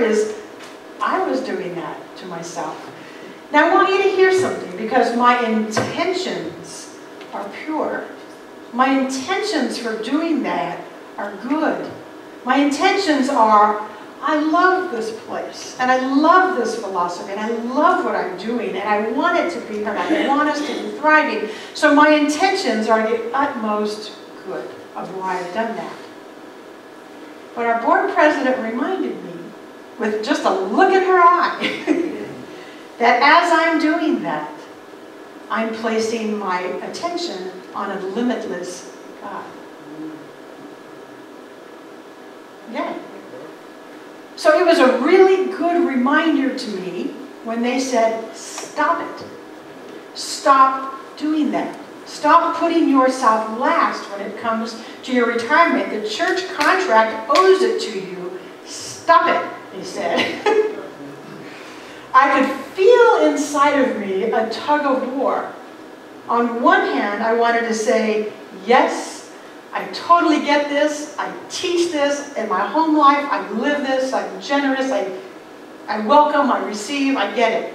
story is I was doing that to myself. Now I want you to hear something, because my intentions are pure. My intentions for doing that are good. My intentions are, I love this place, and I love this philosophy, and I love what I'm doing, and I want it to be, and I want us to be thriving. So my intentions are the utmost good of why I've done that. But our board president reminded me, with just a look in her eye, that as I'm doing that, I'm placing my attention on a limitless God. Yeah. So it was a really good reminder to me when they said, stop it. Stop doing that. Stop putting yourself last when it comes to your retirement. The church contract owes it to you. Stop it, they said. I could feel inside of me a tug of war. On one hand, I wanted to say, yes, I totally get this, I teach this in my home life, I live this, I'm generous, I welcome, I receive, I get it.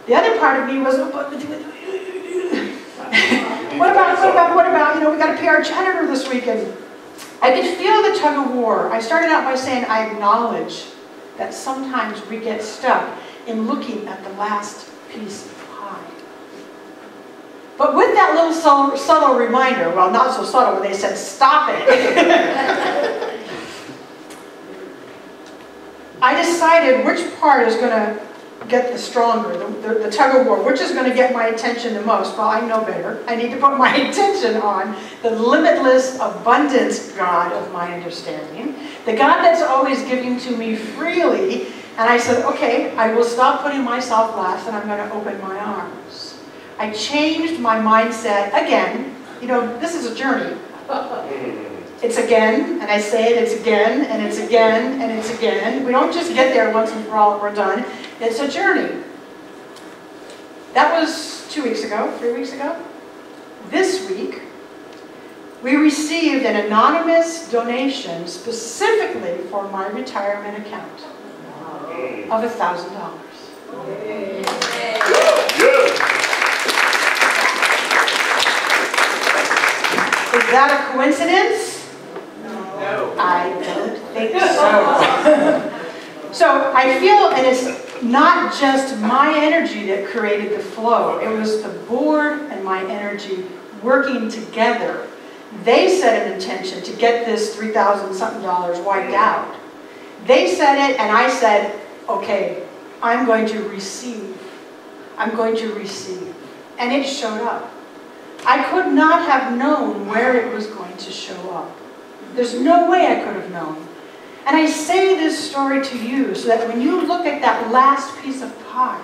The other part of me was, what about, we got to pay our janitor this weekend. I could feel the tug of war. I started out by saying, I acknowledge that sometimes we get stuck in looking at the last piece of pie. But with that little subtle reminder, well, not so subtle when they said, stop it. I decided which part is going to get the stronger, the tug of war, which is going to get my attention the most. Well, I know better. I need to put my attention on the limitless abundance God of my understanding, the God that's always giving to me freely. And I said, okay, I will stop putting myself last, and I'm going to open my arms. I changed my mindset again. This is a journey. It's again, and I say it, it's again, and it's again, and it's again. We don't just get there once and for all and we're done. It's a journey. That was 2 weeks ago, 3 weeks ago. This week, we received an anonymous donation specifically for my retirement account of $1,000. Is that a coincidence? No. I don't think so. So I feel, and it's not just my energy that created the flow. It was the board and my energy working together. They set an intention to get this $3,000-something wiped out. They said it, and I said, okay, I'm going to receive. I'm going to receive. And it showed up. I could not have known where it was going to show up. There's no way I could have known. And I say this story to you so that when you look at that last piece of pie,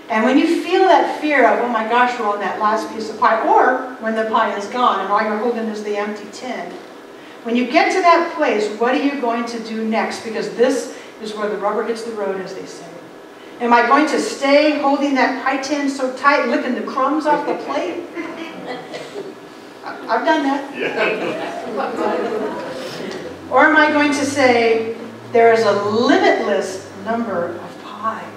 and when you feel that fear of, oh my gosh, we're on that last piece of pie, or when the pie is gone and all you're holding is the empty tin, when you get to that place, what are you going to do next? Because this is where the rubber hits the road, as they say. Am I going to stay holding that pie tin so tight, licking the crumbs off the plate? I've done that. Yeah. Or am I going to say, there is a limitless number of pie.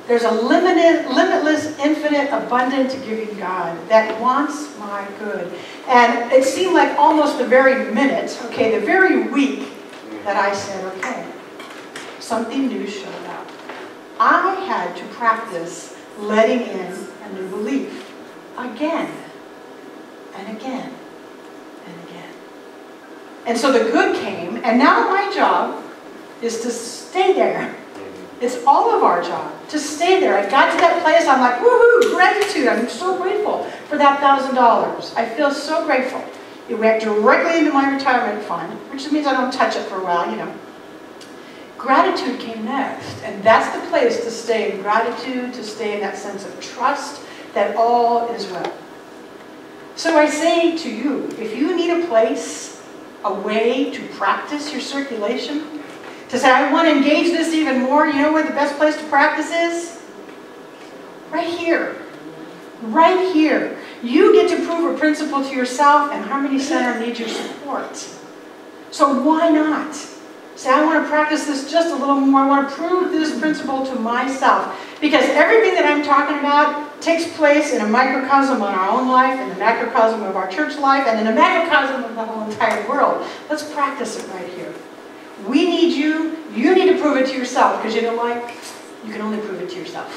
There's a limitless, infinite, abundant giving God that wants my good. And it seemed like almost the very minute, okay, the very week that I said, okay, something new showed up. I had to practice letting in a new belief again and again and again. And so the good came, and now my job is to stay there. It's all of our job to stay there. I got to that place, I'm like, woohoo, gratitude. I'm so grateful for that $1,000. I feel so grateful. It went directly into my retirement fund, which means I don't touch it for a while, Gratitude came next, and that's the place to stay in gratitude, to stay in that sense of trust that all is well. So I say to you, if you need a place, a way to practice your circulation, to say, I want to engage this even more, you know where the best place to practice is? Right here. Right here. You get to prove a principle to yourself, and Harmony Center needs your support. So why not Say, I want to practice this just a little more. I want to prove this principle to myself. Because everything that I'm talking about takes place in a microcosm of our own life, in the macrocosm of our church life, and in a macrocosm of the whole entire world. Let's practice it right here. We need you. You need to prove it to yourself. Because you know what? You can only prove it to yourself.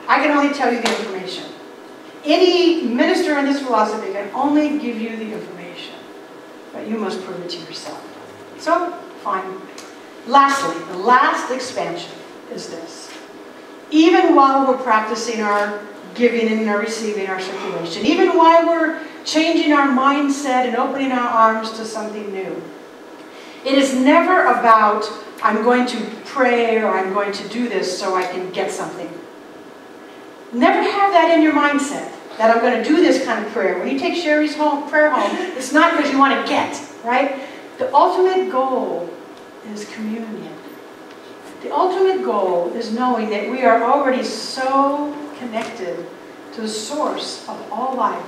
I can only tell you the information. Any minister in this philosophy can only give you the information. But you must prove it to yourself. So, fine. Lastly, the last expansion is this. Even while we're practicing our giving and our receiving, our circulation, even while we're changing our mindset and opening our arms to something new, it is never about, I'm going to pray or I'm going to do this so I can get something. Never have that in your mindset, that I'm going to do this kind of prayer. When you take Sherry's prayer home, it's not because you want to get, right? The ultimate goal is communion. The ultimate goal is knowing that we are already so connected to the source of all life.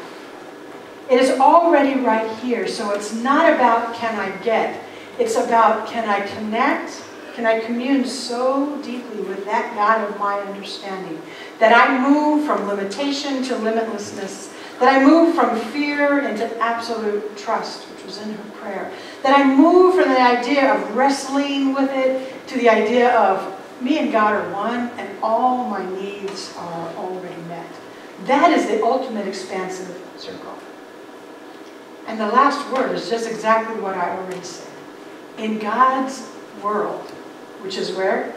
It is already right here, so it's not about can I get. It's about can I connect, can I commune so deeply with that God of my understanding that I move from limitation to limitlessness, that I move from fear into absolute trust, which was in her prayer, that I move from the idea of wrestling with it to the idea of me and God are one and all my needs are already met. That is the ultimate expansive circle. And the last word is just exactly what I already said. In God's world, which is where?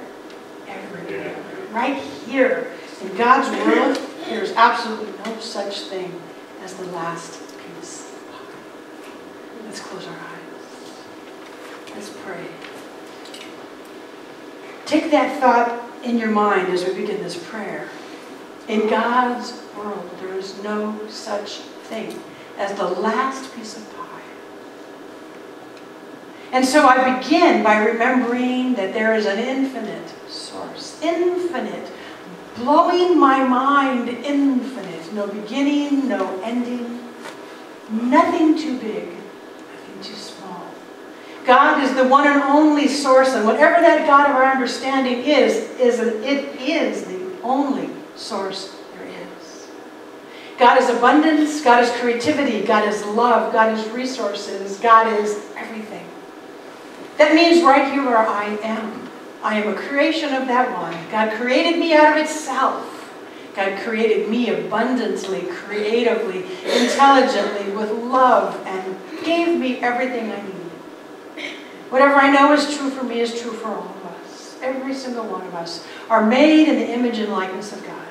Everywhere. Right here. In God's world, there is absolutely no such thing as the last piece of pie. Let's close our eyes. Let's pray. Take that thought in your mind as we begin this prayer. In God's world, there is no such thing as the last piece of pie. And so I begin by remembering that there is an infinite source. Infinite. Blowing my mind infinite. No beginning, no ending. Nothing too big, nothing too small. God is the one and only source, and whatever that God of our understanding is the only source there is. God is abundance, God is creativity, God is love, God is resources, God is everything. That means right here where I am a creation of that one. God created me out of itself. God created me abundantly, creatively, intelligently, with love, and gave me everything I need. Whatever I know is true for me is true for all of us. Every single one of us are made in the image and likeness of God.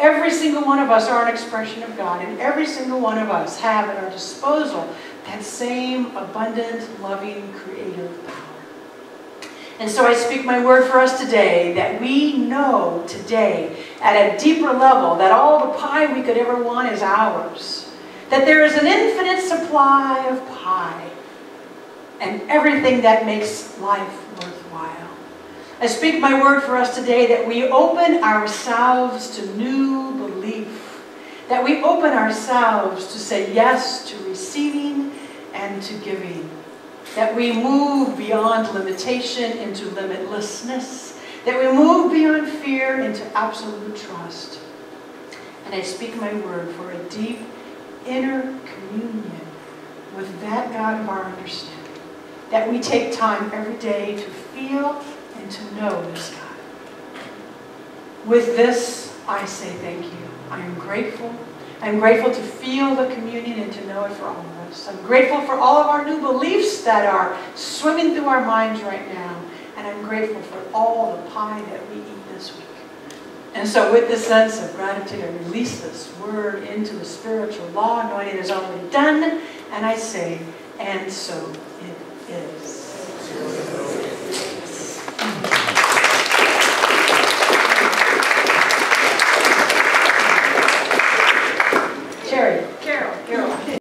Every single one of us are an expression of God, and every single one of us have at our disposal that same abundant, loving, creative power. And so I speak my word for us today, that we know today at a deeper level that all the pie we could ever want is ours. That there is an infinite supply of pie and everything that makes life worthwhile. I speak my word for us today that we open ourselves to new belief. That we open ourselves to say yes to receiving and to giving. That we move beyond limitation into limitlessness. That we move beyond fear into absolute trust. And I speak my word for a deep inner communion with that God of our understanding. That we take time every day to feel and to know this God. With this, I say thank you. I am grateful. I'm grateful to feel the communion and to know it for all of us. I'm grateful for all of our new beliefs that are swimming through our minds right now. And I'm grateful for all the pie that we eat this week. And so with this sense of gratitude, I release this word into the spiritual law, knowing it is already done. And I say, and so it is.